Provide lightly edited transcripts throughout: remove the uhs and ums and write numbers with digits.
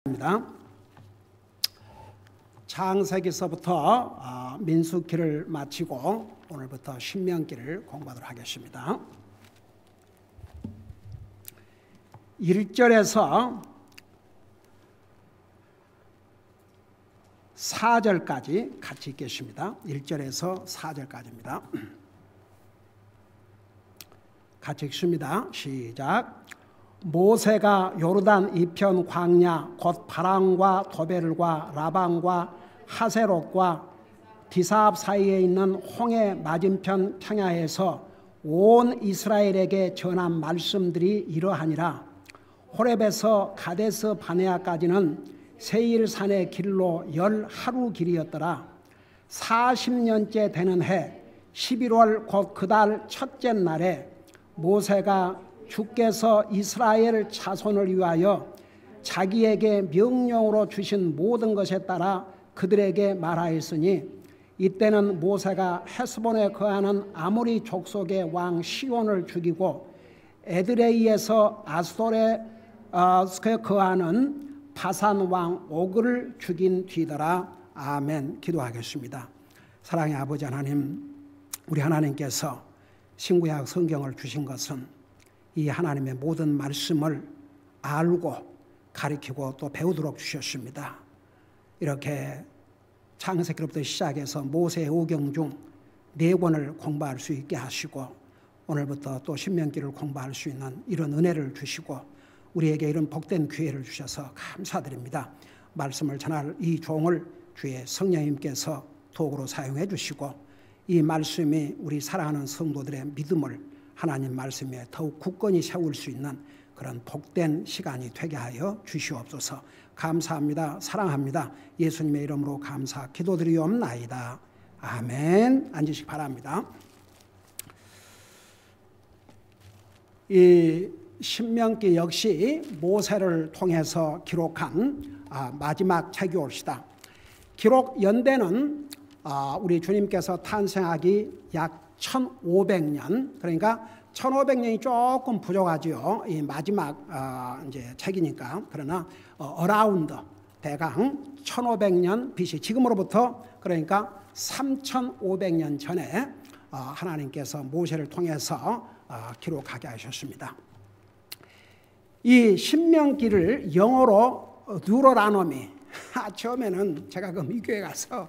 입니다. 창세기서부터 민수기를 마치고 오늘부터 신명기를 공부하도록 하겠습니다. 1절에서 4절까지 같이 읽겠습니다. 1절에서 4절까지입니다. 같이 읽습니다. 시작. 모세가 요르단 이편 광야 곧 바람과 도베르과 라방과 하세롯과 디사압 사이에 있는 홍해 맞은편 평야에서 온 이스라엘에게 전한 말씀들이 이러하니라. 호렙에서 가데스 바네아까지는 세일산의 길로 10하루 길이었더라. 40년째 되는 해 11월 곧 그 달 첫째 날에 모세가 주께서 이스라엘 자손을 위하여 자기에게 명령으로 주신 모든 것에 따라 그들에게 말하였으니 이때는 모세가 헤스본에 거하는 아모리 족속의 왕 시온을 죽이고 에드레이에서 아스돌에 거하는 바산 왕 오그를 죽인 뒤더라. 아멘. 기도하겠습니다. 사랑의 아버지 하나님, 우리 하나님께서 신구약 성경을 주신 것은 이 하나님의 모든 말씀을 알고 가르치고 또 배우도록 주셨습니다. 이렇게 창세기로부터 시작해서 모세의 오경 중 4권을 공부할 수 있게 하시고 오늘부터 또 신명기를 공부할 수 있는 이런 은혜를 주시고 우리에게 이런 복된 기회를 주셔서 감사드립니다. 말씀을 전할 이 종을 주의 성령님께서 도구로 사용해 주시고 이 말씀이 우리 사랑하는 성도들의 믿음을 하나님 말씀에 더욱 굳건히 세울 수 있는 그런 복된 시간이 되게 하여 주시옵소서. 감사합니다. 사랑합니다. 예수님의 이름으로 감사 기도드리옵나이다. 아멘. 앉으시기 바랍니다. 이 신명기 역시 모세를 통해서 기록한 마지막 책이 옵시다. 기록 연대는 우리 주님께서 탄생하기 약 1500년, 그러니까 1500년이 조금 부족하죠. 이 마지막 이제 책이니까. 그러나 어라운드 대강 1500년 BC, 지금으로부터 그러니까 3500년 전에 하나님께서 모세를 통해서 기록하게 하셨습니다. 이 신명기를 영어로 듀로라노미, 처음에는 제가 그 미교에 가서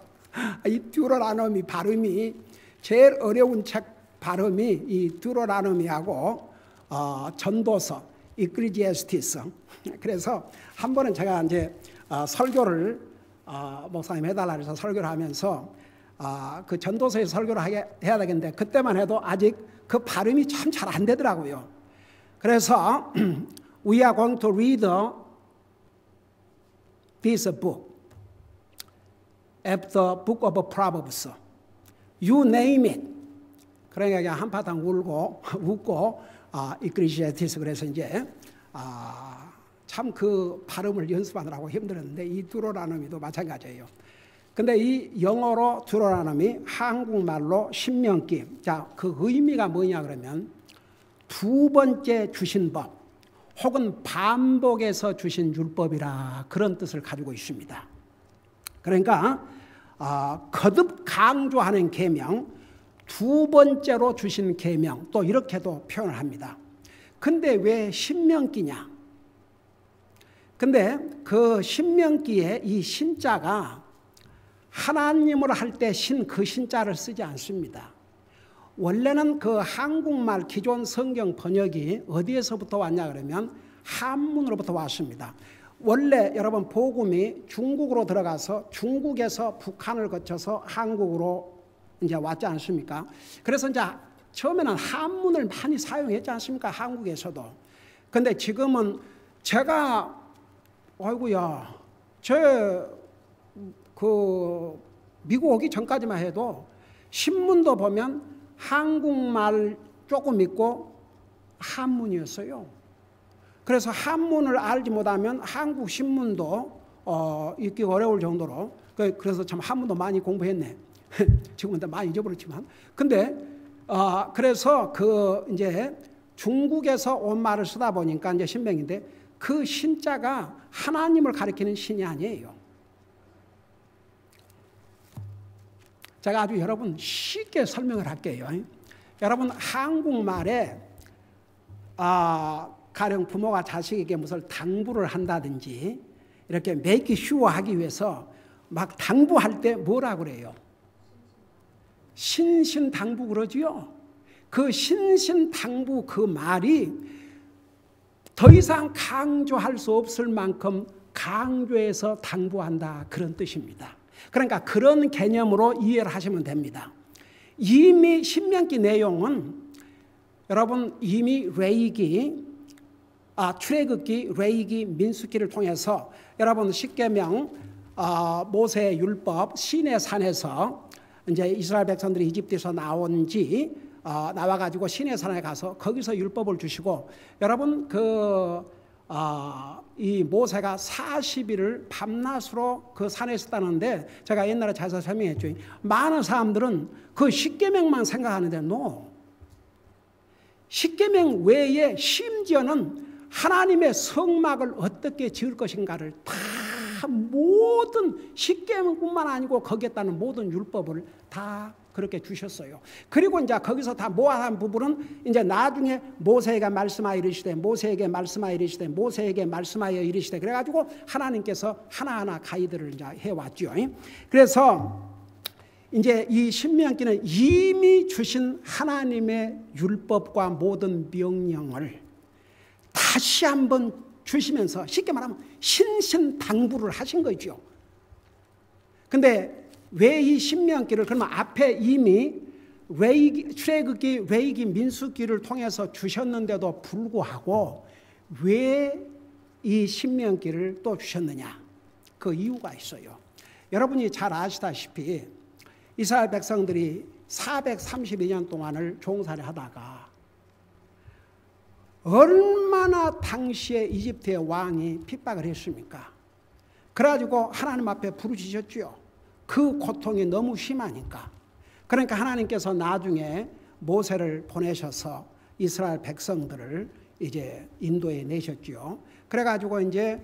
이 듀로라노미 발음이 제일 어려운 책 발음이 이 듀로라노미하고 전도서 이클리지에스티스. 그래서 한 번은 제가 이제 설교를 목사님 해달라 해서 설교를 하면서 그 전도서에 설교를 해야 되겠는데 그때만 해도 아직 그 발음이 참 잘 안 되더라고요. 그래서 We are going to read this book after book of Proverbs. You name it. 그러니까 그냥 한바탕 웃고 이클리시아티스. 그래서 이제 참 그 발음을 연습하느라고 힘들었는데 이 듀로라노미도 마찬가지예요. 근데 이 영어로 듀로라노미, 한국말로 신명기. 자, 그 의미가 뭐냐 그러면 두 번째 주신 법 혹은 반복해서 주신 율법이라 그런 뜻을 가지고 있습니다. 그러니까 거듭 강조하는 계명, 두 번째로 주신 계명, 또 이렇게도 표현을 합니다. 근데 왜 신명기냐? 근데 그 신명기에 이 신자가 하나님을 할 때 그 신자를 쓰지 않습니다. 원래는 그 한국말 기존 성경 번역이 어디에서부터 왔냐 그러면 한문으로부터 왔습니다. 원래 여러분 복음이 중국으로 들어가서 중국에서 북한을 거쳐서 한국으로 이제 왔지 않습니까? 그래서 이제 처음에는 한문을 많이 사용했지 않습니까? 한국에서도. 근데 지금은 제가 아이고야, 그 미국 오기 전까지만 해도 신문도 보면 한국말 조금 있고 한문이었어요. 그래서 한문을 알지 못하면 한국 신문도 읽기 어려울 정도로, 그래서 참 한문도 많이 공부했네. 지금은 다 많이 잊어버렸지만. 근데 그래서 그 이제 중국에서 온 말을 쓰다 보니까 이제 신명인데 그 신자가 하나님을 가리키는 신이 아니에요. 제가 아주 여러분 쉽게 설명을 할게요. 여러분 한국말에 가령 부모가 자식에게 무슨 당부를 한다든지 이렇게 make sure 하기 위해서 막 당부할 때 뭐라 그래요? 신신당부 그러지요. 그 신신당부 그 말이 더 이상 강조할 수 없을 만큼 강조해서 당부한다 그런 뜻입니다. 그러니까 그런 개념으로 이해를 하시면 됩니다. 이미 신명기 내용은 여러분 이미 출애굽기, 레위기, 민수기를 통해서 여러분 십계명, 모세의 율법, 시내산에서 이제 이스라엘 백성들이 이집트에서 나와가지고 시내산에 가서 거기서 율법을 주시고 여러분 이 모세가 40일을 밤낮으로 그 산에 있었다는데 제가 옛날에 자세히 설명했죠. 많은 사람들은 그 십계명만 생각하는데 십계명 외에 심지어는 하나님의 성막을 어떻게 지을 것인가를 다 모든 십계명뿐만 아니고 거기에 따른 모든 율법을 다 그렇게 주셨어요. 그리고 이제 거기서 다 모아한 부분은 이제 나중에 모세에게 말씀하여 이르시되 모세에게 말씀하여 이르시되 모세에게 말씀하여 이르시되 그래가지고 하나님께서 하나하나 가이드를 이제 해왔죠. 그래서 이제 이 신명기는 이미 주신 하나님의 율법과 모든 명령을 다시 한번 주시면서 쉽게 말하면 신신당부를 하신 거죠. 근데 왜 이 신명기를 그러면 앞에 이미 출애굽기, 레위기, 민수기를 통해서 주셨는데도 불구하고 왜 이 신명기를 또 주셨느냐? 그 이유가 있어요. 여러분이 잘 아시다시피 이스라엘 백성들이 432년 동안을 종살이 하다가 얼마나 당시에 이집트의 왕이 핍박을 했습니까? 그래가지고 하나님 앞에 부르짖었죠. 그 고통이 너무 심하니까. 그러니까 하나님께서 나중에 모세를 보내셔서 이스라엘 백성들을 이제 인도에 내셨죠. 그래가지고 이제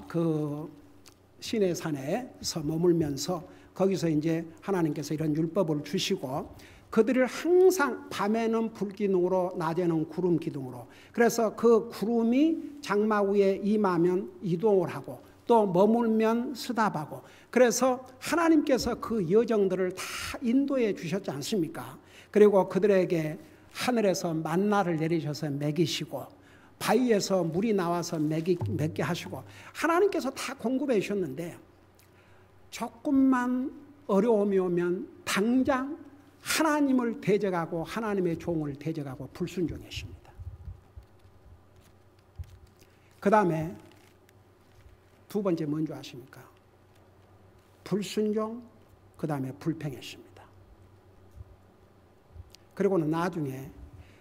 그 시내산에서 머물면서 거기서 이제 하나님께서 이런 율법을 주시고 그들을 항상 밤에는 불기둥으로 낮에는 구름 기둥으로 그래서 그 구름이 장막 위에 임하면 이동을 하고 또 머물면 스답하고 그래서 하나님께서 그 여정들을 다 인도해 주셨지 않습니까? 그리고 그들에게 하늘에서 만나를 내리셔서 먹이시고 바위에서 물이 나와서 먹게 하시고 하나님께서 다 공급해 주셨는데 조금만 어려움이 오면 당장 하나님을 대적하고 하나님의 종을 대적하고 불순종했습니다. 그 다음에 두 번째 뭔지 아십니까? 불순종, 그 다음에 불평했습니다. 그리고는 나중에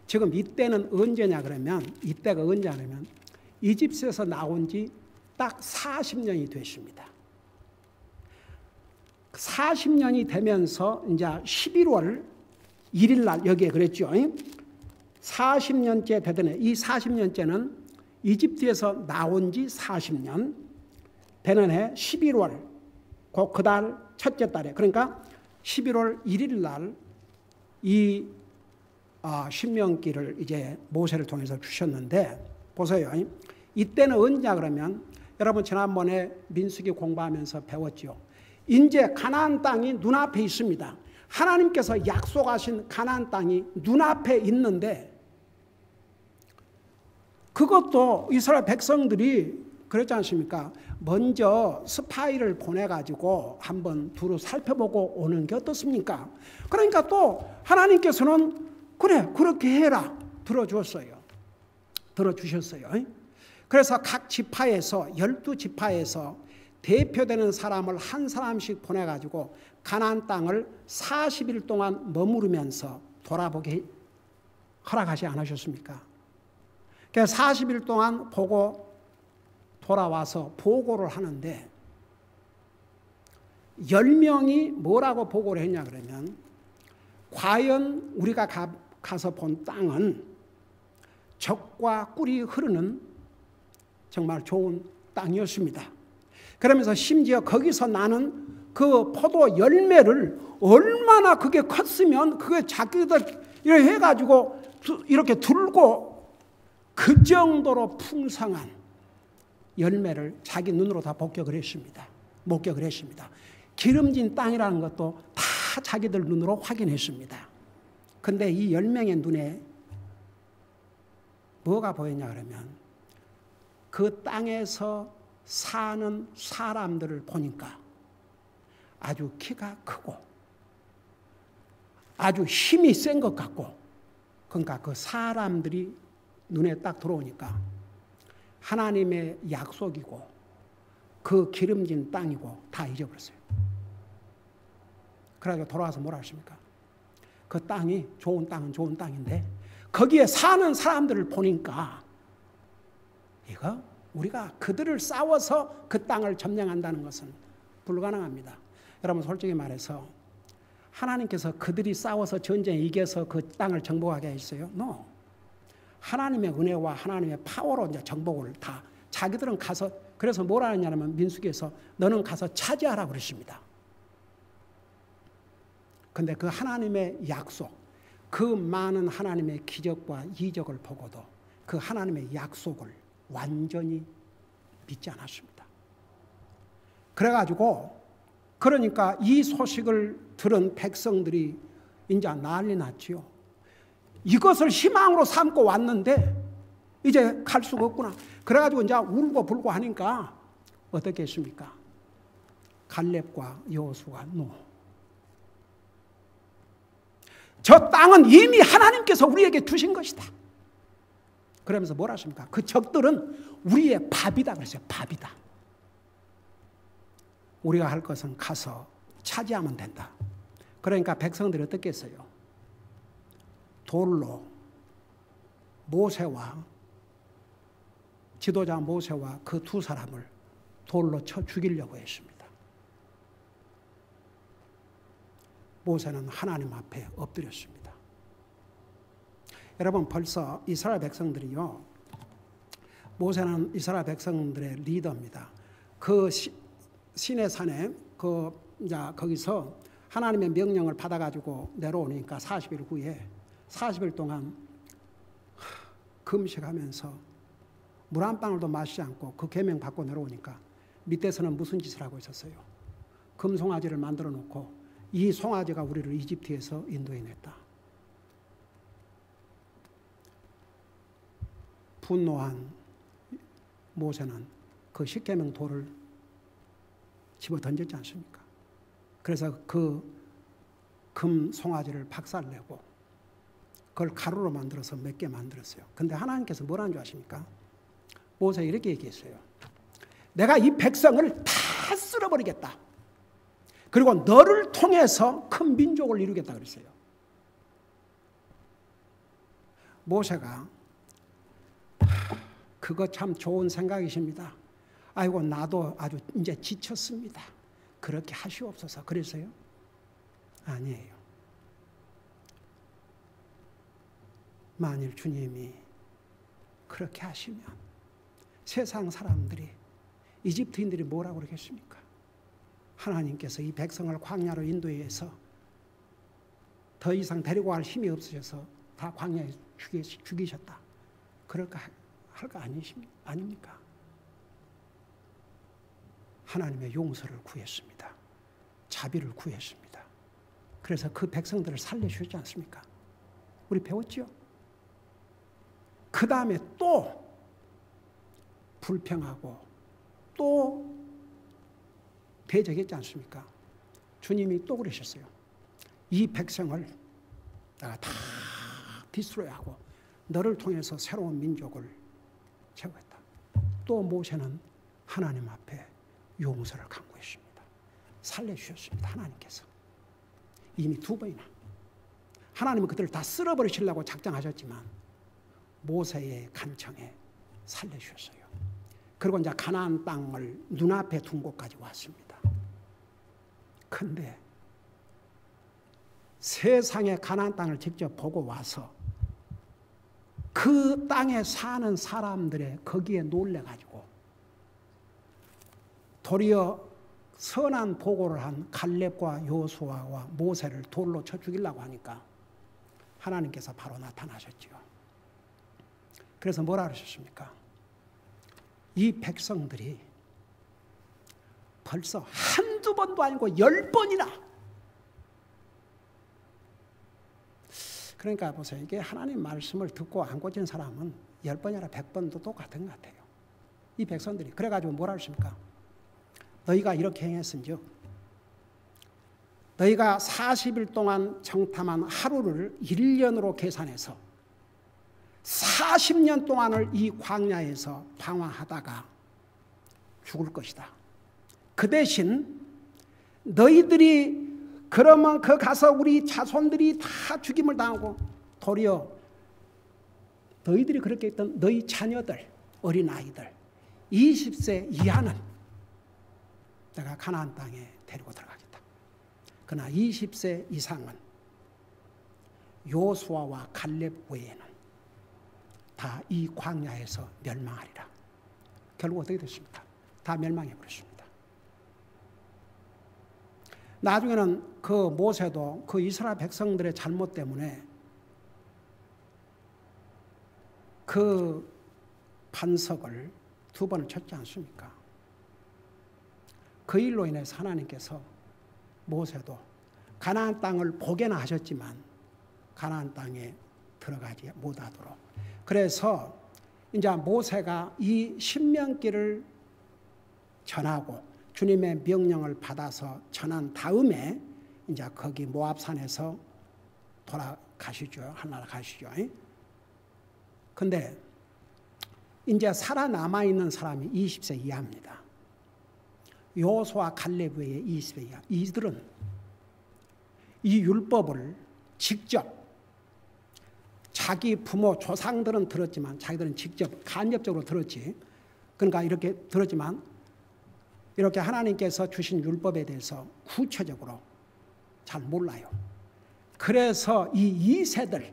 지금 이때는 언제냐 그러면 이때가 언제냐면 이집트에서 나온 지 딱 40년이 됐습니다. 40년이 되면서 이제 11월 1일 날 여기에 그랬죠. 40년째 되더니 이 40년째는 이집트에서 나온 지 40년 되는 해 11월 그 달 첫째 달에 그러니까 11월 1일 날 이 신명기를 이제 모세를 통해서 주셨는데 보세요. 이때는 언제냐 그러면 여러분 지난번에 민수기 공부하면서 배웠죠. 이제 가나안 땅이 눈앞에 있습니다. 하나님께서 약속하신 가나안 땅이 눈앞에 있는데 그것도 이스라엘 백성들이 그렇지 않습니까? 먼저 스파이를 보내가지고 한번 두루 살펴보고 오는 게 어떻습니까? 그러니까 또 하나님께서는 그래 그렇게 해라 들어주셨어요. 그래서 각 지파에서 12지파에서 대표되는 사람을 한 사람씩 보내가지고 가나안 땅을 40일 동안 머무르면서 돌아보게 허락하지 않으셨습니까? 그래서 40일 동안 보고 돌아와서 보고를 하는데 10명이 뭐라고 보고를 했냐 그러면 과연 우리가 가서 본 땅은 젖과 꿀이 흐르는 정말 좋은 땅이었습니다. 그러면서 심지어 거기서 나는 그 포도 열매를 얼마나 그게 컸으면 그게 자기들 이렇게 해가지고 이렇게 들고 그 정도로 풍성한 열매를 자기 눈으로 다 목격을 했습니다. 기름진 땅이라는 것도 다 자기들 눈으로 확인했습니다. 근데 이 10명의 눈에 뭐가 보였냐 그러면 그 땅에서 사는 사람들을 보니까 아주 키가 크고 아주 힘이 센 것 같고, 그러니까 그 사람들이 눈에 딱 들어오니까 하나님의 약속이고 그 기름진 땅이고 다 잊어버렸어요. 그래서 돌아와서 뭐라 하십니까? 그 땅이 좋은 땅은 좋은 땅인데 거기에 사는 사람들을 보니까 이거 우리가 그들을 싸워서 그 땅을 점령한다는 것은 불가능합니다. 여러분 솔직히 말해서 하나님께서 그들이 싸워서 전쟁에 이겨서 그 땅을 정복하게 했어요? No. 하나님의 은혜와 하나님의 파워로 이제 정복을 다 자기들은 가서, 그래서 뭐라 하냐면 민수기에서 너는 가서 차지하라 그러십니다. 근데 그 하나님의 약속, 그 많은 하나님의 기적과 이적을 보고도 그 하나님의 약속을 완전히 믿지 않았습니다. 그래가지고 그러니까 이 소식을 들은 백성들이 이제 난리 났지요. 이것을 희망으로 삼고 왔는데 이제 갈 수가 없구나. 그래가지고 이제 울고 불고 하니까 어떻게 했습니까? 갈렙과 여호수아가 저 땅은 이미 하나님께서 우리에게 주신 것이다. 그러면서 뭐라 하십니까? 그 적들은 우리의 밥이다 그랬어요. 밥이다. 우리가 할 것은 가서 차지하면 된다. 그러니까 백성들이 어떻게 했어요? 돌로 모세와 지도자 모세와 그 두 사람을 돌로 쳐 죽이려고 했습니다. 모세는 하나님 앞에 엎드렸습니다. 여러분 벌써 이스라엘 백성들이요, 모세는 이스라엘 백성들의 리더입니다. 그 시내산에 이제 거기서 하나님의 명령을 받아가지고 내려오니까 40일 후에 40일 동안 금식하면서 물 한 방울도 마시지 않고 그 계명 받고 내려오니까 밑에서는 무슨 짓을 하고 있었어요? 금송아지를 만들어 놓고 이 송아지가 우리를 이집트에서 인도해냈다. 분노한 모세는 그 십계명 돌을 집어 던졌지 않습니까? 그래서 그 금 송아지를 박살내고 그걸 가루로 만들어서 몇 개 만들었어요. 근데 하나님께서 뭐라는 줄 아십니까? 모세 이렇게 얘기했어요. 내가 이 백성을 다 쓸어버리겠다. 그리고 너를 통해서 큰 민족을 이루겠다 그랬어요. 모세가 그거 참 좋은 생각이십니다. 아이고 나도 아주 이제 지쳤습니다. 그렇게 하시옵소서 그랬어요? 아니에요. 만일 주님이 그렇게 하시면 세상 사람들이, 이집트인들이 뭐라고 그러겠습니까? 하나님께서 이 백성을 광야로 인도해서 더 이상 데리고 갈 힘이 없으셔서 다 광야에 죽이셨다. 그럴까 할 거 아닙니까? 하나님의 용서를 구했습니다. 자비를 구했습니다. 그래서 그 백성들을 살려주셨지 않습니까? 우리 배웠죠? 그 다음에 또 불평하고 또 대적했지 않습니까? 주님이 또 그러셨어요. 이 백성을 내가 다 디스트로이하고 너를 통해서 새로운 민족을 세우겠다. 또 모세는 하나님 앞에 용서를 강구했습니다. 살려주셨습니다. 하나님께서 이미 2번이나 하나님은 그들을 다 쓸어버리시려고 작정하셨지만 모세의 간청에 살려주셨어요. 그리고 이제 가나안 땅을 눈앞에 둔 곳까지 왔습니다. 그런데 세상의 가나안 땅을 직접 보고 와서 그 땅에 사는 사람들의 거기에 놀래가지고 도리어 선한 보고를 한 갈렙과 여호수아와 모세를 돌로 쳐 죽이려고 하니까 하나님께서 바로 나타나셨지요. 그래서 뭐라 그러셨습니까? 이 백성들이 벌써 한두 번도 아니고 10번이나. 그러니까 보세요. 이게 하나님 말씀을 듣고 안 고친 사람은 10번이나 100번도 똑같은 것 같아요. 이 백성들이. 그래가지고 뭐라 하십니까? 너희가 이렇게 행했은즉 너희가 40일 동안 정탐한 하루를 1년으로 계산해서 40년 동안을 이 광야에서 방황하다가 죽을 것이다. 그 대신 너희들이 그러면 그 가서 우리 자손들이 다 죽임을 당하고 도리어 너희들이 그렇게 했던 너희 자녀들, 어린아이들 20세 이하는 내가 가나안 땅에 데리고 들어가겠다. 그러나 20세 이상은 여호수아와 갈렙 외에는 다 이 광야에서 멸망하리라. 결국 어떻게 됐습니까? 다 멸망해 버렸습니다. 나중에는 그 모세도 그 이스라엘 백성들의 잘못 때문에 그 반석을 2번을 쳤지 않습니까? 그 일로 인해서 하나님께서 모세도 가나안 땅을 보게나 하셨지만 가나안 땅에 들어가지 못하도록. 그래서 이제 모세가 이 신명기를 전하고 주님의 명령을 받아서 전한 다음에 이제 거기 모압산에서 돌아가시죠. 하나라 가시죠. 근데 이제 살아남아 있는 사람이 20세 이하입니다. 여호수아 갈렙 외에 20세 이하. 이들은 이 율법을 직접 자기 부모 조상들은 들었지만 자기들은 직접 간접적으로 들었지. 그러니까 이렇게 들었지만 이렇게 하나님께서 주신 율법에 대해서 구체적으로 잘 몰라요. 그래서 이 2세들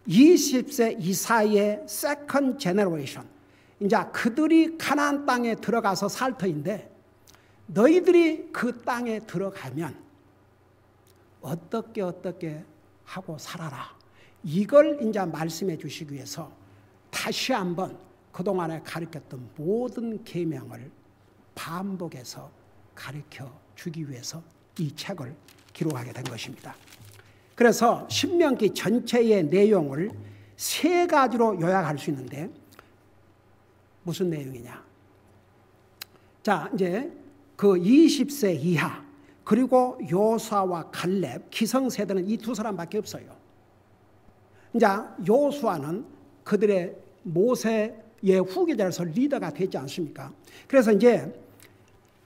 20세 이사의 세컨드 제너레이션 이제 그들이 가나안 땅에 들어가서 살 터인데 너희들이 그 땅에 들어가면 어떻게 하고 살아라. 이걸 이제 말씀해 주시기 위해서 다시 한번 그동안에 가르쳤던 모든 계명을 반복해서 가르쳐 주기 위해서 이 책을 기록하게 된 것입니다. 그래서 신명기 전체의 내용을 3가지로 요약할 수 있는데 무슨 내용이냐? 자, 이제 그 20세 이하 그리고 여호수아와 갈렙 기성세대는 이 2사람밖에 없어요. 이제 여호수아는 그들의 모세의 후계자로서 리더가 되지 않습니까? 그래서 이제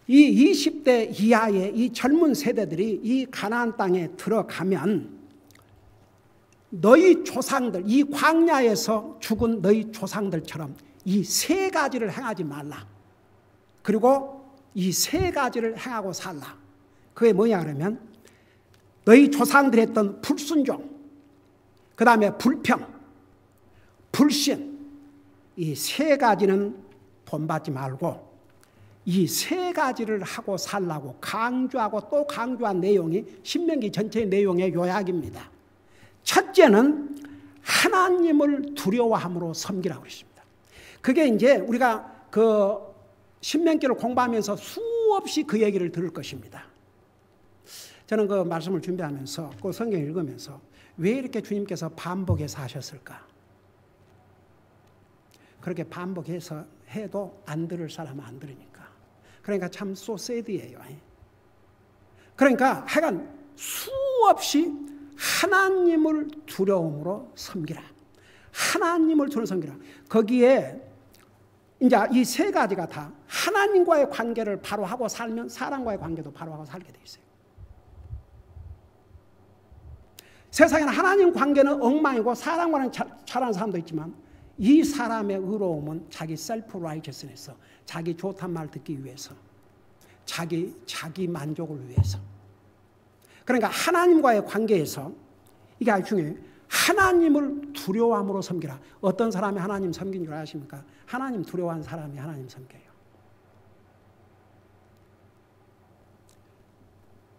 이 20대 이하의 이 젊은 세대들이 이 가나안 땅에 들어가면 너희 조상들, 이 광야에서 죽은 너희 조상들처럼 이 3가지를 행하지 말라. 그리고 이 3가지를 행하고 살라. 그게 뭐냐 그러면 너희 조상들이 했던 불순종, 그 다음에 불평, 불신 이 3가지는 본받지 말고 이 3가지를 하고 살라고 강조하고 또 강조한 내용이 신명기 전체의 내용의 요약입니다. 첫째는 하나님을 두려워함으로 섬기라고 그랬습니다. 그게 이제 우리가 그 신명기를 공부하면서 수없이 그 얘기를 들을 것입니다. 저는 그 말씀을 준비하면서 그 성경 읽으면서 왜 이렇게 주님께서 반복해서 하셨을까? 그렇게 반복해서 해도 안 들을 사람은 안 들으니까. 그러니까 참 so sad이에요. 그러니까 하여간 수없이 하나님을 두려움으로 섬기라. 하나님을 두려워 섬기라. 거기에 이제 이 3가지가 다 하나님과의 관계를 바로 하고 살면 사람과의 관계도 바로 하고 살게 돼 있어요. 세상에는 하나님 관계는 엉망이고 사람과는 잘하는 사람도 있지만 이 사람의 의로움은 자기 셀프 라이처스에서 자기 좋단 말 듣기 위해서 자기 만족을 위해서. 그러니까 하나님과의 관계에서 이게 아주 중요해요. 하나님을 두려워함으로 섬기라. 어떤 사람이 하나님 섬긴 줄 아십니까? 하나님 두려워하는 사람이 하나님 섬겨요.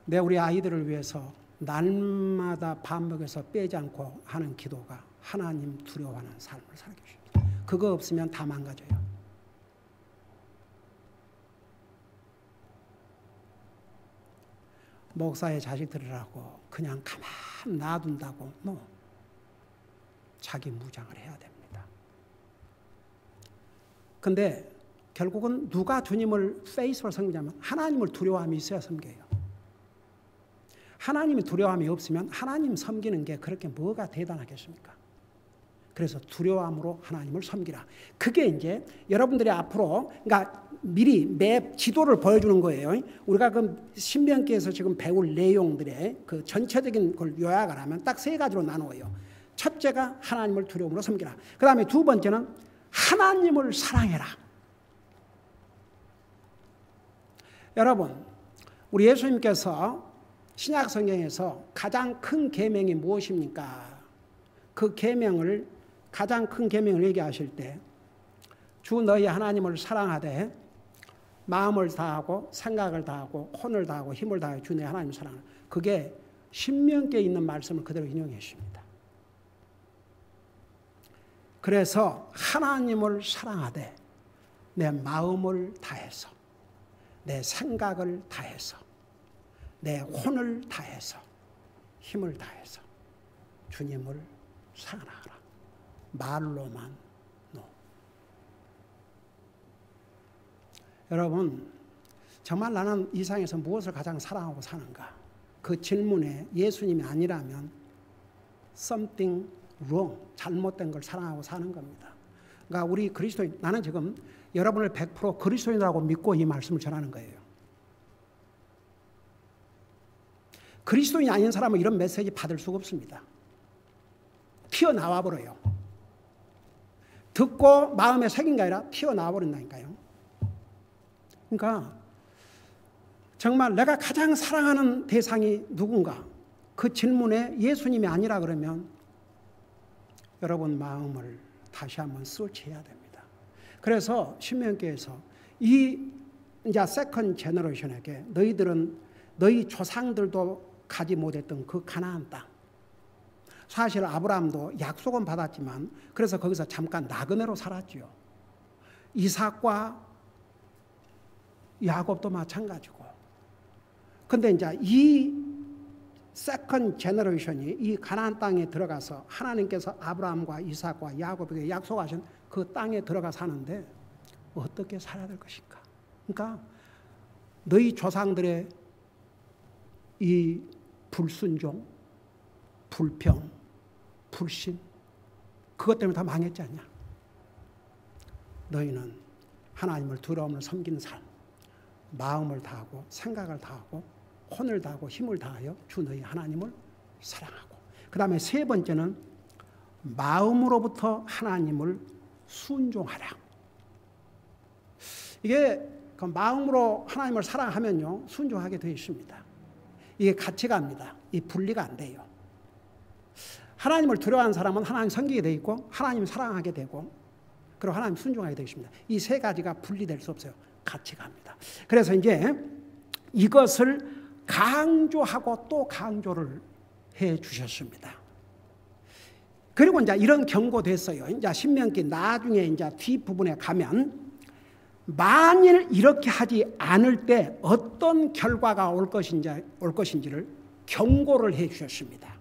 우리 아이들을 위해서 날마다 밥 먹여서 빼지 않고 하는 기도가 하나님 두려워하는 삶을 살게 해줍니다. 그거 없으면 다 망가져요. 목사의 자식들이라고 그냥 가만 놔둔다고 자기 무장을 해야 됩니다. 근데 결국은 누가 주님을 페이스로 섬기냐면 하나님을 두려워함이 있어야 섬겨요. 하나님이 두려움이 없으면 하나님 섬기는 게 그렇게 뭐가 대단하겠습니까? 그래서 두려움으로 하나님을 섬기라. 그게 이제 여러분들이 앞으로 그러니까 미리 매 지도를 보여주는 거예요. 우리가 그 신명기에서 지금 배울 내용들의 그 전체적인 걸 요약을 하면 딱 세 가지로 나누어요. 첫째가 하나님을 두려움으로 섬기라. 그 다음에 두 번째는 하나님을 사랑해라. 여러분, 우리 예수님께서 신약 성경에서 가장 큰 계명이 무엇입니까? 그 계명을 가장 큰 계명을 얘기하실 때 주 너희 하나님을 사랑하되 마음을 다하고 생각을 다하고 혼을 다하고 힘을 다하여 주 너희 하나님을 사랑하라. 그게 신명기에 있는 말씀을 그대로 인용해 주십니다. 그래서 하나님을 사랑하되 내 마음을 다해서 내 생각을 다해서 내 혼을 다해서 힘을 다해서 주님을 사랑하라. 말로만 여러분, 정말 나는 이 세상에서 무엇을 가장 사랑하고 사는가? 그 질문에 예수님이 아니라면 something wrong, 잘못된 걸 사랑하고 사는 겁니다. 그러니까 우리 그리스도인, 나는 지금 여러분을 100% 그리스도인이라고 믿고 이 말씀을 전하는 거예요. 그리스도인이 아닌 사람은 이런 메시지 받을 수가 없습니다. 튀어나와 버려요. 듣고 마음에 새긴 게 아니라 튀어나와 버린다니까요. 그러니까 정말 내가 가장 사랑하는 대상이 누군가? 그 질문에 예수님이 아니라 그러면 여러분 마음을 다시 한번 서치해야 됩니다. 그래서 신명기에서 이 이제 세컨 제너레이션에게 너희들은 너희 조상들도 가지 못했던 그 가나안 땅. 사실 아브라함도 약속은 받았지만 그래서 거기서 잠깐 나그네로 살았지요. 이삭과 야곱도 마찬가지고. 근데 이제 이 세컨 제너레이션이 이 가나안 땅에 들어가서 하나님께서 아브라함과 이삭과 야곱에게 약속하신 그 땅에 들어가 사는데 어떻게 살아야 될 것인가? 그러니까 너희 조상들의 이 불순종, 불평, 불신 그것 때문에 다 망했지 않냐? 너희는 하나님을 두려움으로 섬기는 삶, 마음을 다하고 생각을 다하고 혼을 다하고 힘을 다하여 주 너희 하나님을 사랑하고, 그 다음에 세 번째는 마음으로부터 하나님을 순종하라. 이게 그 마음으로 하나님을 사랑하면요 순종하게 되어 있습니다. 이게 같이 갑니다. 이 분리가 안 돼요. 하나님을 두려워하는 사람은 하나님 섬기게 되어 있고 하나님 사랑하게 되고 그리고 하나님 순종하게 되어 있습니다. 이 세 가지가 분리될 수 없어요. 같이 갑니다. 그래서 이제 이것을 강조하고 또 강조를 해 주셨습니다. 그리고 이제 이런 경고도 했어요. 이제 신명기 나중에 이제 뒷부분에 가면 만일 이렇게 하지 않을 때 어떤 결과가 올 것인지를 경고를 해 주셨습니다.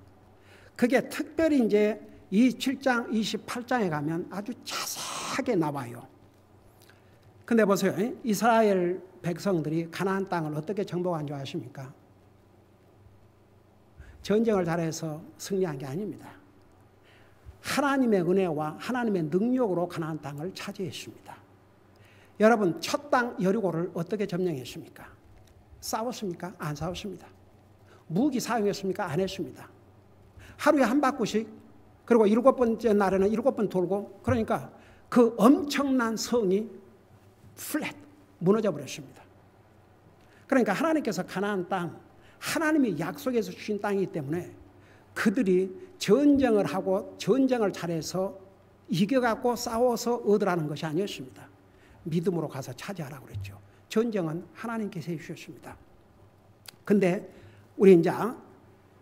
그게 특별히 이제 27장, 28장에 가면 아주 자세하게 나와요. 근데 보세요. 이스라엘 백성들이 가나안 땅을 어떻게 정복한 줄 아십니까? 전쟁을 잘해서 승리한 게 아닙니다. 하나님의 은혜와 하나님의 능력으로 가나안 땅을 차지했습니다. 여러분, 첫 땅 여리고를 어떻게 점령했습니까? 싸웠습니까? 안 싸웠습니다. 무기 사용했습니까? 안 했습니다. 하루에 한 바퀴씩, 그리고 7번째 날에는 7번 돌고, 그러니까 그 엄청난 성이 플랫 무너져 버렸습니다. 그러니까 하나님께서 가나안 땅, 하나님이 약속해서 주신 땅이기 때문에 그들이 전쟁을 하고 전쟁을 잘해서 이겨갖고 싸워서 얻으라는 것이 아니었습니다. 믿음으로 가서 차지하라고 그랬죠. 전쟁은 하나님께서 해주셨습니다. 근데 우리 이제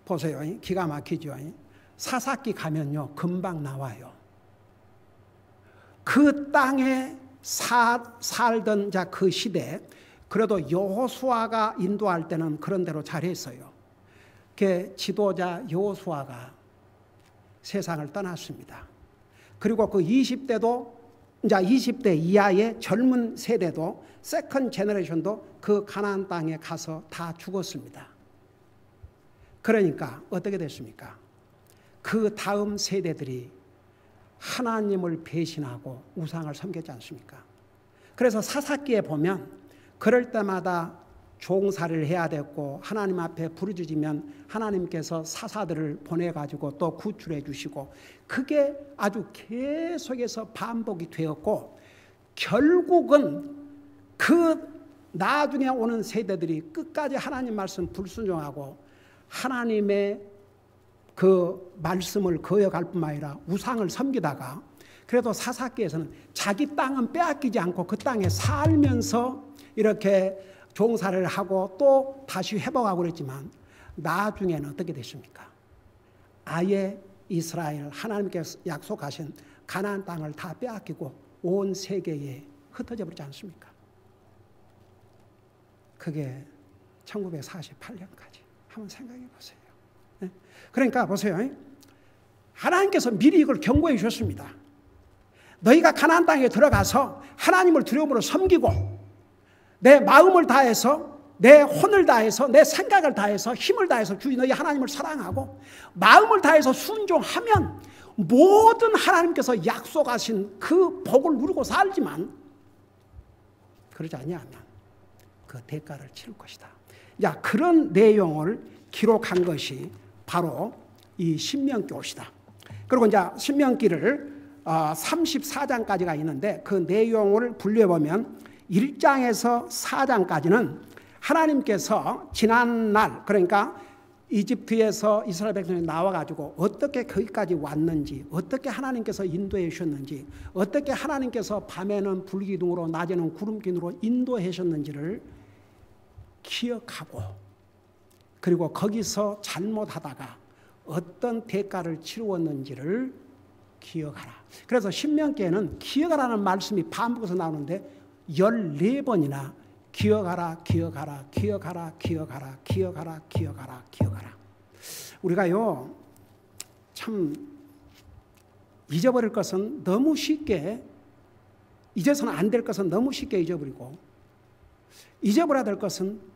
보세요. 기가 막히죠. 사사기 가면요, 금방 나와요. 그 땅에 살던 그 시대, 그래도 여호수아가 인도할 때는 그런 대로 잘했어요. 그 지도자 여호수아가 세상을 떠났습니다. 그리고 그 20대도 이제 20대 이하의 젊은 세대도 세컨 제너레이션도 그 가나안 땅에 가서 다 죽었습니다. 그러니까 어떻게 됐습니까? 그 다음 세대들이 하나님을 배신하고 우상을 섬겼지 않습니까? 그래서 사사기에 보면 그럴 때마다 종살이를 해야 됐고 하나님 앞에 부르짖으면 하나님께서 사사들을 보내가지고 또 구출해 주시고 그게 아주 계속해서 반복이 되었고 결국은 그 나중에 오는 세대들이 끝까지 하나님 말씀 불순종하고 하나님의 그 말씀을 거역할 뿐만 아니라 우상을 섬기다가 그래도 사사기에서는 자기 땅은 빼앗기지 않고 그 땅에 살면서 이렇게 종살이를 하고 또 다시 회복하고 그랬지만 나중에는 어떻게 됐습니까? 아예 이스라엘 하나님께서 약속하신 가나안 땅을 다 빼앗기고 온 세계에 흩어져 버리지 않습니까? 그게 1948년까지 한번 생각해 보세요. 네? 그러니까 보세요. 하나님께서 미리 이걸 경고해 주셨습니다. 너희가 가나안 땅에 들어가서 하나님을 두려움으로 섬기고 내 마음을 다해서 내 혼을 다해서 내 생각을 다해서 힘을 다해서 주의 너희 하나님을 사랑하고 마음을 다해서 순종하면 모든 하나님께서 약속하신 그 복을 누리고 살지만 그러지 아니하면 그 대가를 치를 것이다. 야, 그런 내용을 기록한 것이 바로 이 신명기입니다. 그리고 이제 신명기를 34장까지가 있는데 그 내용을 분류해보면 1장에서 4장까지는 하나님께서 지난날 그러니까 이집트에서 이스라엘 백성이 나와가지고 어떻게 거기까지 왔는지 어떻게 하나님께서 인도해 주셨는지 어떻게 하나님께서 밤에는 불기둥으로 낮에는 구름기둥으로 인도해 주셨는지를 기억하고 그리고 거기서 잘못하다가 어떤 대가를 치루었는지를 기억하라. 그래서 신명기에는 기억하라는 말씀이 반복해서 나오는데 14번이나 기억하라, 기억하라, 기억하라, 기억하라, 기억하라, 기억하라, 기억하라. 우리가요, 참 잊어버릴 것은 너무 쉽게, 잊어서는 안 될 것은 너무 쉽게 잊어버리고 잊어버려야 될 것은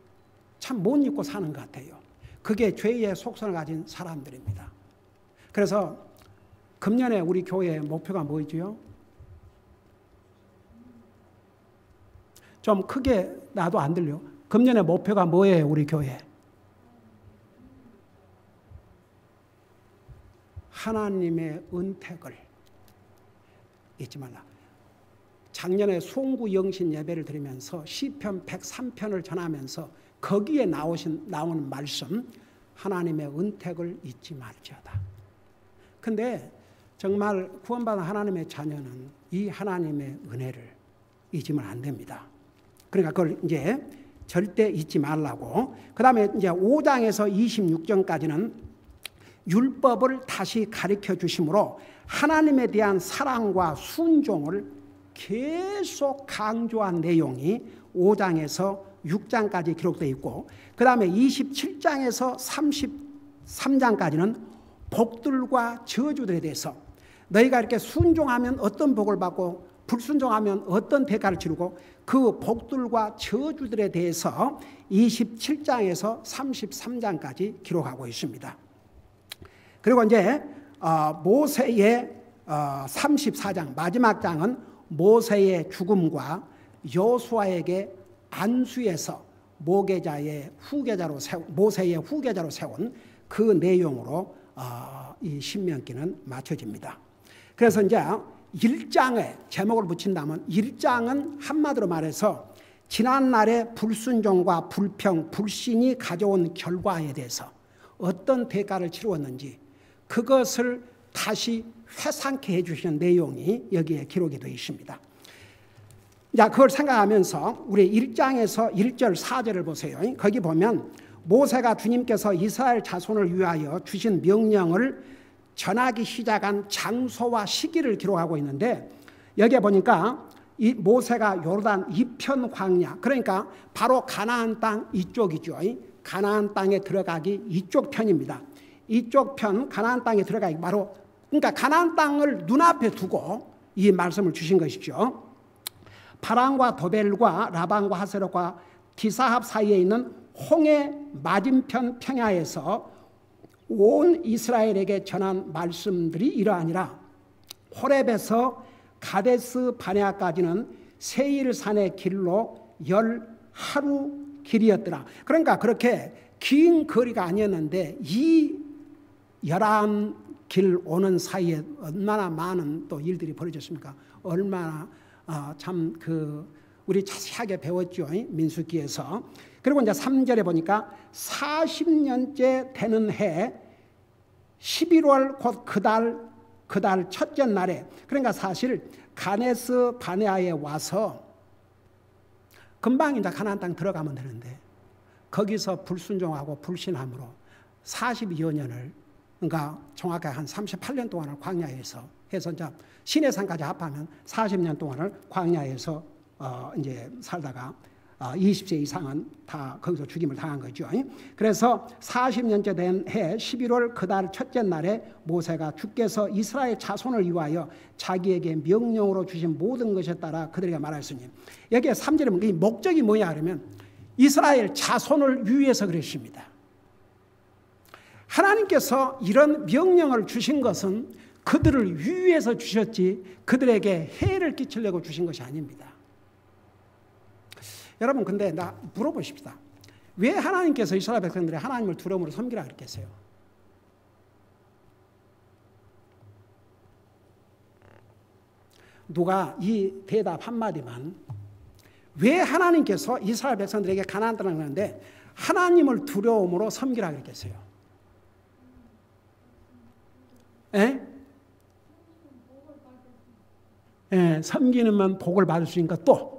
참 못 잊고 사는 것 같아요. 그게 죄의 속성을 가진 사람들입니다. 그래서 금년에 우리 교회의 목표가 뭐지요? 좀 크게 나도 안 들려. 금년의 목표가 뭐예요, 우리 교회? 하나님의 은택을 잊지 말라. 작년에 송구 영신 예배를 드리면서 시편 103편을 전하면서 거기에 나오는 말씀, 하나님의 은택을 잊지 말지어다. 근데 정말 구원받은 하나님의 자녀는 이 하나님의 은혜를 잊으면 안 됩니다. 그러니까 그걸 이제 절대 잊지 말라고. 그 다음에 이제 5장에서 26장까지는 율법을 다시 가르쳐 주심으로 하나님에 대한 사랑과 순종을 계속 강조한 내용이 5장에서 6장까지 기록되어 있고 그 다음에 27장에서 33장까지는 복들과 저주들에 대해서 너희가 이렇게 순종하면 어떤 복을 받고 불순종하면 어떤 대가를 치르고 그 복들과 저주들에 대해서 27장에서 33장까지 기록하고 있습니다. 그리고 이제 모세의 34장 마지막 장은 모세의 죽음과 여호수아에게 안수에서 모세의 후계자로 세운 그 내용으로 이 신명기는 맞춰집니다. 그래서 이제 1장에 제목을 붙인다면 1장은 한마디로 말해서 지난날의 불순종과 불평, 불신이 가져온 결과에 대해서 어떤 대가를 치루었는지 그것을 다시 회상케 해주시는 내용이 여기에 기록이 되어 있습니다. 자, 그걸 생각하면서 우리 1장에서 1절 4절을 보세요. 거기 보면 모세가 주님께서 이스라엘 자손을 위하여 주신 명령을 전하기 시작한 장소와 시기를 기록하고 있는데, 여기에 보니까 이 모세가 요르단 이편 광야, 그러니까 바로 가나안 땅 이쪽이죠. 가나안 땅에 들어가기 이쪽 편입니다. 이쪽 편 가나안 땅에 들어가기 바로, 그러니까 가나안 땅을 눈앞에 두고 이 말씀을 주신 것이죠. 파란과 도벨과 라반과 하세롯과 디사합 사이에 있는 홍해 맞은편 평야에서 온 이스라엘에게 전한 말씀들이 이러하니라. 호렙에서 가데스 바네아까지는 세일산의 길로 10하루 길이었더라. 그러니까 그렇게 긴 거리가 아니었는데 이 11길 오는 사이에 얼마나 많은 또 일들이 벌어졌습니까? 얼마나 참 우리 자세하게 배웠죠. 민수기에서. 그리고 이제 3절에 보니까 40년째 되는 해 11월 곧 그 달 첫째 날에, 그러니까 사실 가데스 바네아에 와서 금방 이제 가나안 땅 들어가면 되는데 거기서 불순종하고 불신함으로 42여 년을, 그러니까 정확하게 한 38년 동안을 광야에서 해서 이제 시내산까지 합하면 40년 동안을 광야에서 이제 살다가 20세 이상은 다 거기서 죽임을 당한 거죠. 그래서 40년째 된 해 11월 그 달 첫째 날에 모세가 주께서 이스라엘 자손을 위하여 자기에게 명령으로 주신 모든 것에 따라 그들에게 말하였으니, 여기에 3절에 보면 이 목적이 뭐냐 그러면 이스라엘 자손을 위해서 그랬습니다. 하나님께서 이런 명령을 주신 것은 그들을 위해서 주셨지 그들에게 해를 끼치려고 주신 것이 아닙니다. 여러분, 근데 나 물어보십시다. 왜 하나님께서 이스라엘 백성들이 하나님을 두려움으로 섬기라 그랬겠어요? 누가 이 대답 한마디만, 왜 하나님께서 이스라엘 백성들에게 가나안 땅을 주는데 하나님을 두려움으로 섬기라 그랬겠어요? 에? 예, 섬기는만 복을 받을 수 있으니까 또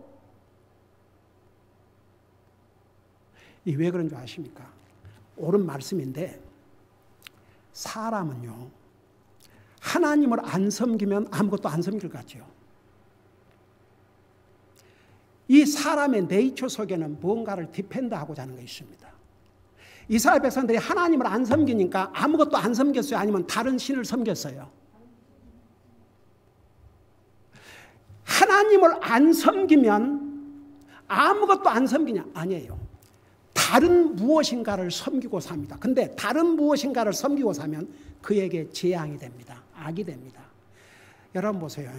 왜 그런 줄 아십니까? 옳은 말씀인데 사람은요 하나님을 안 섬기면 아무것도 안 섬길 것 같죠. 이 사람의 네이처 속에는 뭔가를 디펜드하고자 하는 것이 있습니다. 이스라엘 백성들이 하나님을 안 섬기니까 아무것도 안 섬겼어요? 아니면 다른 신을 섬겼어요? 하나님을 안 섬기면 아무것도 안 섬기냐? 아니에요. 다른 무엇인가를 섬기고 삽니다. 근데 다른 무엇인가를 섬기고 사면 그에게 재앙이 됩니다. 악이 됩니다. 여러분 보세요.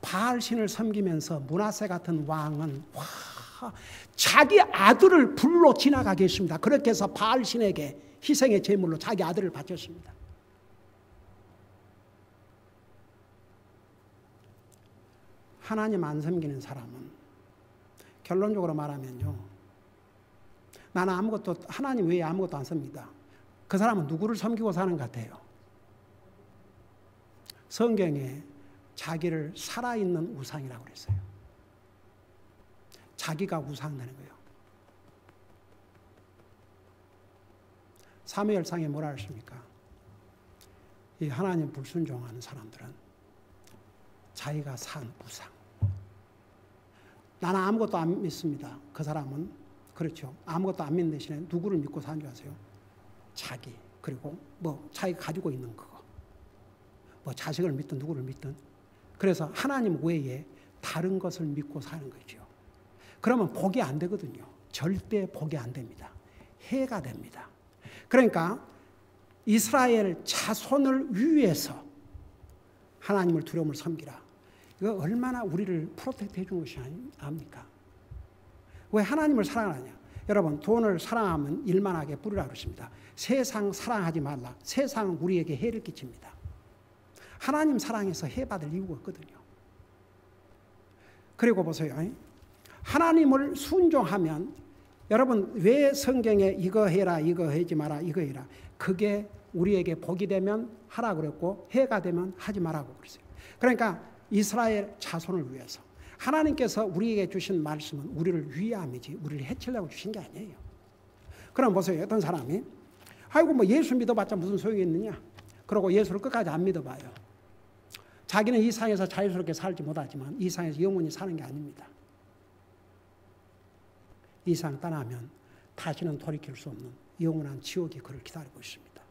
바알신을 섬기면서 므낫세 같은 왕은 자기 아들을 불로 지나가게 했습니다. 그렇게 해서 바알신에게 희생의 제물로 자기 아들을 바쳤습니다. 하나님 안 섬기는 사람은 결론적으로 말하면요, 나는 하나님 외에 아무것도 안 씁니다. 그 사람은 누구를 섬기고 사는 것 같아요? 성경에 자기를 살아있는 우상이라고 그랬어요. 자기가 우상 되는 거예요. 사무엘상에 뭐라 했습니까? 이 하나님 불순종하는 사람들은 자기가 산 우상. 나는 아무것도 안 믿습니다. 그 사람은 그렇죠. 아무것도 안 믿는 대신에 누구를 믿고 사는 줄 아세요? 자기, 그리고 자기가 가지고 있는 그거. 자식을 믿든 누구를 믿든. 그래서 하나님 외에 다른 것을 믿고 사는 거죠. 그러면 복이 안 되거든요. 절대 복이 안 됩니다. 해가 됩니다. 그러니까 이스라엘 자손을 위해서 하나님을 두려움을 섬기라. 이거 얼마나 우리를 프로텍트 해준 것이 아닙니까? 왜 하나님을 사랑하느냐? 여러분, 돈을 사랑하면 일만하게 뿌리라 그러십니다. 세상 사랑하지 말라. 세상은 우리에게 해를 끼칩니다. 하나님 사랑해서 해 받을 이유가 없거든요. 그리고 보세요. 하나님을 순종하면, 여러분 왜 성경에 이거 해라, 이거 하지 마라, 이거 해라. 그게 우리에게 복이 되면 하라 그랬고 해가 되면 하지 말라고 그랬어요. 그러니까 이스라엘 자손을 위해서 하나님께서 우리에게 주신 말씀은 우리를 위함이지 우리를 해치려고 주신 게 아니에요. 그럼 보세요. 어떤 사람이 아이고 뭐 예수 믿어봤자 무슨 소용이 있느냐. 그러고 예수를 끝까지 안 믿어봐요. 자기는 이 세상에서 자유스럽게 살지 못하지만 이 세상에서 영원히 사는 게 아닙니다. 이 세상 떠나면 다시는 돌이킬 수 없는 영원한 지옥이 그를 기다리고 있습니다.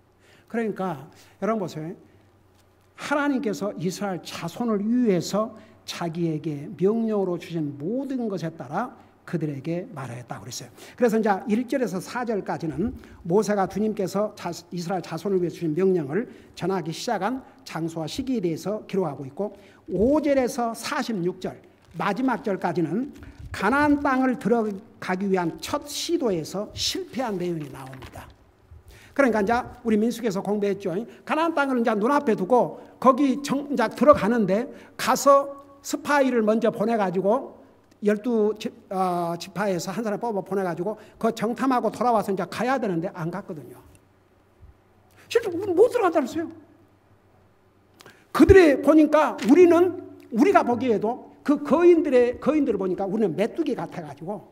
그러니까 여러분 보세요. 하나님께서 이스라엘 자손을 위해서 자기에게 명령으로 주신 모든 것에 따라 그들에게 말하였다고 그랬어요. 그래서 이제 1절에서 4절까지는 모세가 주님께서 이스라엘 자손을 위해 주신 명령을 전하기 시작한 장소와 시기에 대해서 기록하고 있고 5절에서 46절 마지막 절까지는 가나안 땅을 들어가기 위한 첫 시도에서 실패한 내용이 나옵니다. 그러니까 이제 우리 민수기에서 공부했죠. 가나안 땅을 이제 눈앞에 두고 거기 이제 들어가는데 가서 스파이를 먼저 보내가지고 12지파에서 한 사람 뽑아 보내가지고 그 정탐하고 돌아와서 이제 가야 되는데 안 갔거든요. 실제 못 들어간다 그랬어요. 그들이 보니까 우리가 보기에도 그 거인들을 보니까 우리는 메뚜기 같아가지고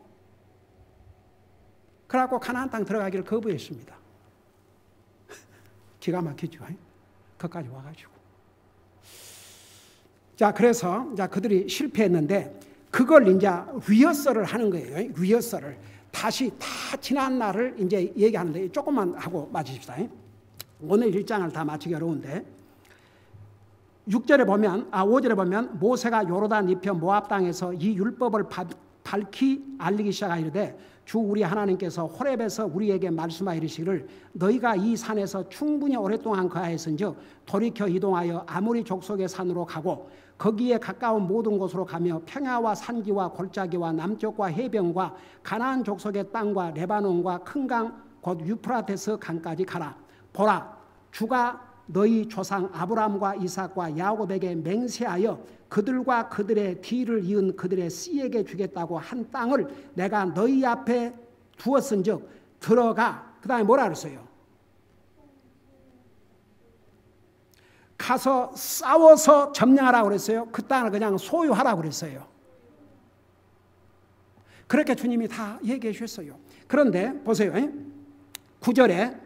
그래갖고 가나안 땅 들어가기를 거부했습니다. 기가 막히죠. 거기까지 와가지고. 자, 그래서 이제 그들이 실패했는데 그걸 이제 리허설을 하는 거예요. 리허설을. 다시 다 지난 날을 이제 얘기하는데 조금만 하고 마치십시다. 오늘 1장을 다 마치기 어려운데 5절에 보면 모세가 요르단 이편 모압 땅에서 이 율법을 밝히 알리기 시작하이르되 주 우리 하나님께서 호렙에서 우리에게 말씀하여 이르시기를 너희가 이 산에서 충분히 오랫동안 거하였은즉 돌이켜 이동하여 아모리 족속의 산으로 가고 거기에 가까운 모든 곳으로 가며 평야와 산지와 골짜기와 남쪽과 해변과 가나안 족속의 땅과 레바논과 큰 강 곧 유프라테스 강까지 가라. 보라, 주가 너희 조상 아브라함과 이삭과 야곱에게 맹세하여 그들과 그들의 뒤를 이은 그들의 씨에게 주겠다고 한 땅을 내가 너희 앞에 두었은즉 들어가. 그 다음에 뭐라 그랬어요? 가서 싸워서 점령하라고 그랬어요. 그 땅을 그냥 소유하라고 그랬어요. 그렇게 주님이 다 얘기해 주셨어요. 그런데 보세요. 9절에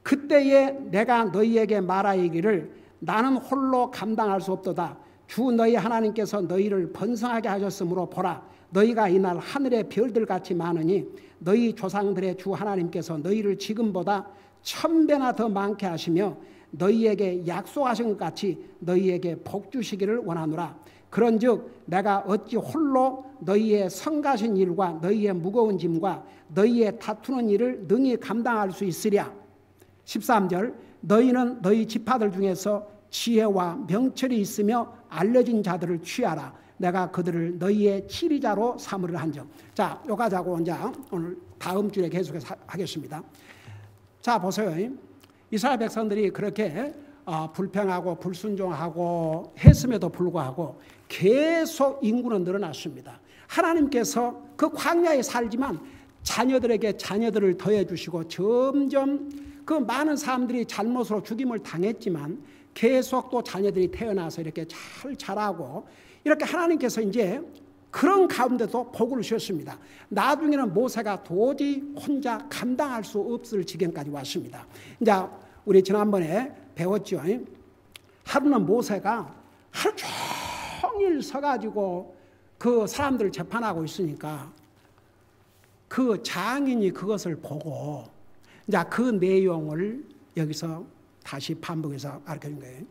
그때에 내가 너희에게 말하기를 나는 홀로 감당할 수 없도다. 주 너희 하나님께서 너희를 번성하게 하셨으므로 보라 너희가 이날 하늘의 별들같이 많으니 너희 조상들의 주 하나님께서 너희를 지금보다 1000배나 더 많게 하시며 너희에게 약속하신 것 같이 너희에게 복 주시기를 원하노라. 그런즉 내가 어찌 홀로 너희의 성가신 일과 너희의 무거운 짐과 너희의 다투는 일을 능히 감당할 수 있으랴. 13절 너희는 너희 지파들 중에서 지혜와 명철이 있으며 알려진 자들을 취하라. 내가 그들을 너희의 치리자로 삼으려 한즉. 자, 여기까지 하고 이제 오늘 다음 주에 계속해서 하겠습니다. 자, 보세요. 이스라엘 백성들이 그렇게 불평하고 불순종하고 했음에도 불구하고 계속 인구는 늘어났습니다. 하나님께서 그 광야에 살지만 자녀들에게 자녀들을 더해주시고 점점 그 많은 사람들이 잘못으로 죽임을 당했지만 계속 또 자녀들이 태어나서 이렇게 잘 자라고 이렇게 하나님께서 이제 그런 가운데도 복을 주셨습니다. 나중에는 모세가 도저히 혼자 감당할 수 없을 지경까지 왔습니다. 이제 우리 지난번에 배웠죠. 하루는 모세가 하루 종일 서가지고 그 사람들을 재판하고 있으니까 그 장인이 그것을 보고 이제 그 내용을 여기서 다시 반복해서 가르쳐준 거예요.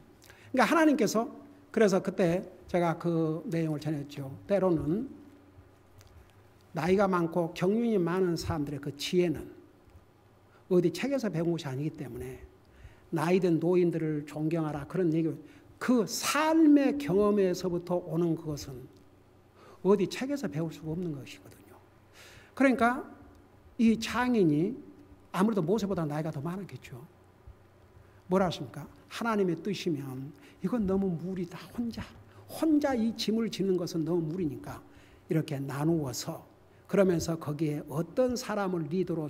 그러니까 하나님께서 그래서 그때 제가 그 내용을 전했죠. 때로는 나이가 많고 경륜이 많은 사람들의 그 지혜는 어디 책에서 배운 것이 아니기 때문에 나이든 노인들을 존경하라 그런 얘기, 그 삶의 경험에서부터 오는 그것은 어디 책에서 배울 수가 없는 것이거든요. 그러니까 이 장인이 아무래도 모세보다 나이가 더 많았겠죠. 뭐라 하십니까? 하나님의 뜻이면 이건 너무 무리다. 혼자 이 짐을 지는 것은 너무 무리니까 이렇게 나누어서 그러면서 거기에 어떤 사람을 리더로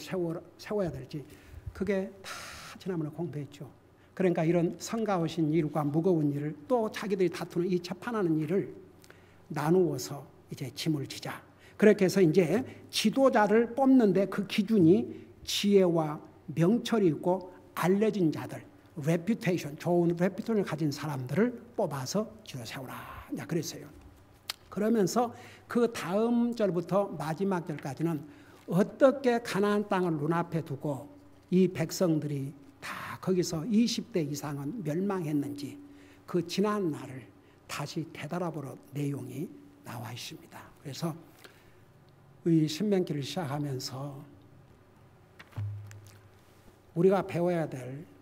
세워야 될지 그게 다 지난번에 공부했죠. 그러니까 이런 성가오신 일과 무거운 일을 또 자기들이 다투는 이 재판하는 일을 나누어서 이제 짐을 지자. 그렇게 해서 이제 지도자를 뽑는데 그 기준이 지혜와 명철이 있고 알려진 자들, 레퓨테이션, 좋은 레퓨테이션을 가진 사람들을 뽑아서 지어 세우라. 그랬어요. 그러면서 그 다음 절부터 마지막 절까지는 어떻게 가나안 땅을 눈앞에 두고 이 백성들이 다 거기서 20대 이상은 멸망했는지 그 지난 날을 다시 되돌아보는 내용이 나와 있습니다. 그래서 이 신명기를 시작하면서 우리가 배워야 될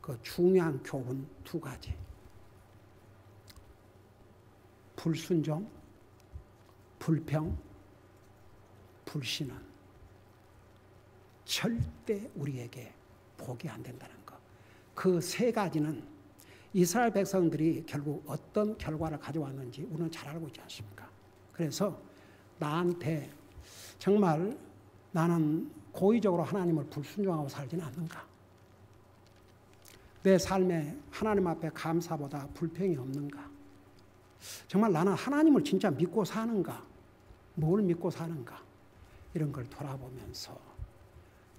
그 중요한 교훈 두 가지. 불순종, 불평, 불신은 절대 우리에게 복이 안 된다는 것. 그 세 가지는 이스라엘 백성들이 결국 어떤 결과를 가져왔는지 우리는 잘 알고 있지 않습니까? 그래서 나한테 정말 나는 고의적으로 하나님을 불순종하고 살지는 않는가? 내 삶에 하나님 앞에 감사보다 불평이 없는가? 정말 나는 하나님을 진짜 믿고 사는가? 뭘 믿고 사는가? 이런 걸 돌아보면서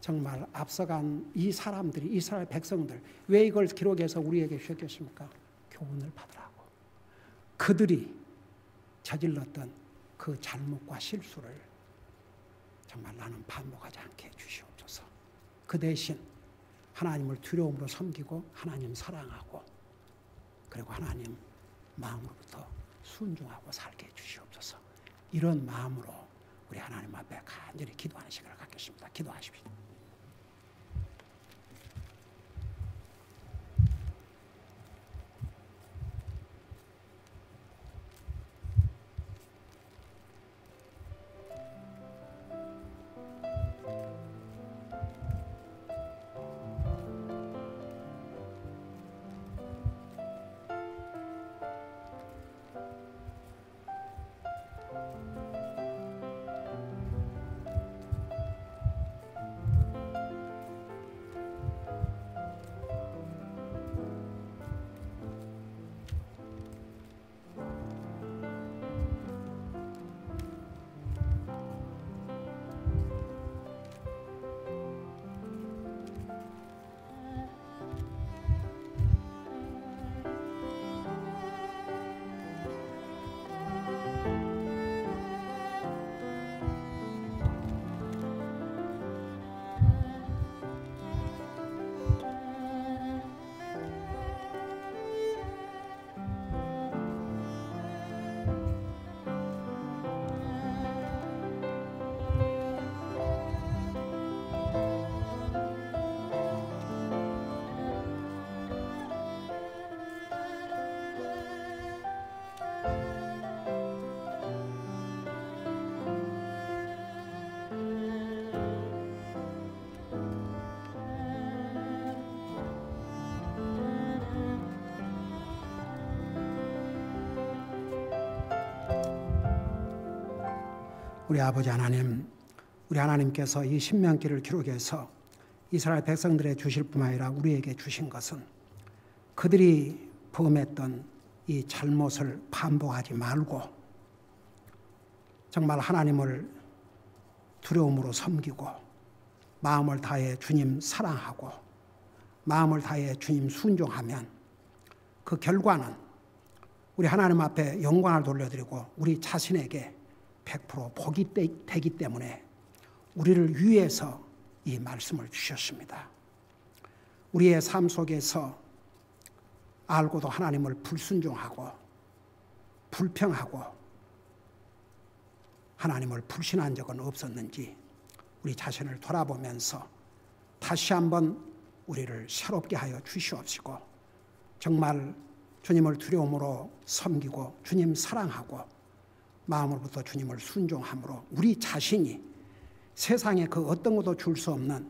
정말 앞서간 이 사람들이, 이스라엘 백성들, 왜 이걸 기록해서 우리에게 주셨겠습니까? 교훈을 받으라고. 그들이 저질렀던 그 잘못과 실수를 정말 나는 반복하지 않게 해주시옵소서. 그 대신 하나님을 두려움으로 섬기고 하나님 사랑하고 그리고 하나님 마음으로부터 순종하고 살게 해주시옵소서. 이런 마음으로 우리 하나님 앞에 간절히 기도하는 시간을 갖겠습니다. 기도하십시오. 우리 아버지 하나님, 우리 하나님께서 이 신명기를 기록해서 이스라엘 백성들에 주실 뿐만 아니라 우리에게 주신 것은 그들이 범했던 이 잘못을 반복하지 말고 정말 하나님을 두려움으로 섬기고 마음을 다해 주님 사랑하고 마음을 다해 주님 순종하면 그 결과는 우리 하나님 앞에 영광을 돌려드리고 우리 자신에게 100% 복이 되기 때문에 우리를 위해서 이 말씀을 주셨습니다. 우리의 삶 속에서 알고도 하나님을 불순종하고 불평하고 하나님을 불신한 적은 없었는지 우리 자신을 돌아보면서 다시 한번 우리를 새롭게 하여 주시옵시고 정말 주님을 두려움으로 섬기고 주님 사랑하고 마음으로부터 주님을 순종함으로 우리 자신이 세상에 그 어떤 것도 줄 수 없는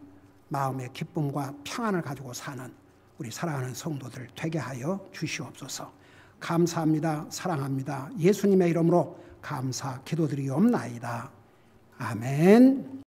마음의 기쁨과 평안을 가지고 사는 우리 사랑하는 성도들 되게 하여 주시옵소서. 감사합니다. 사랑합니다. 예수님의 이름으로 감사 기도드리옵나이다. 아멘.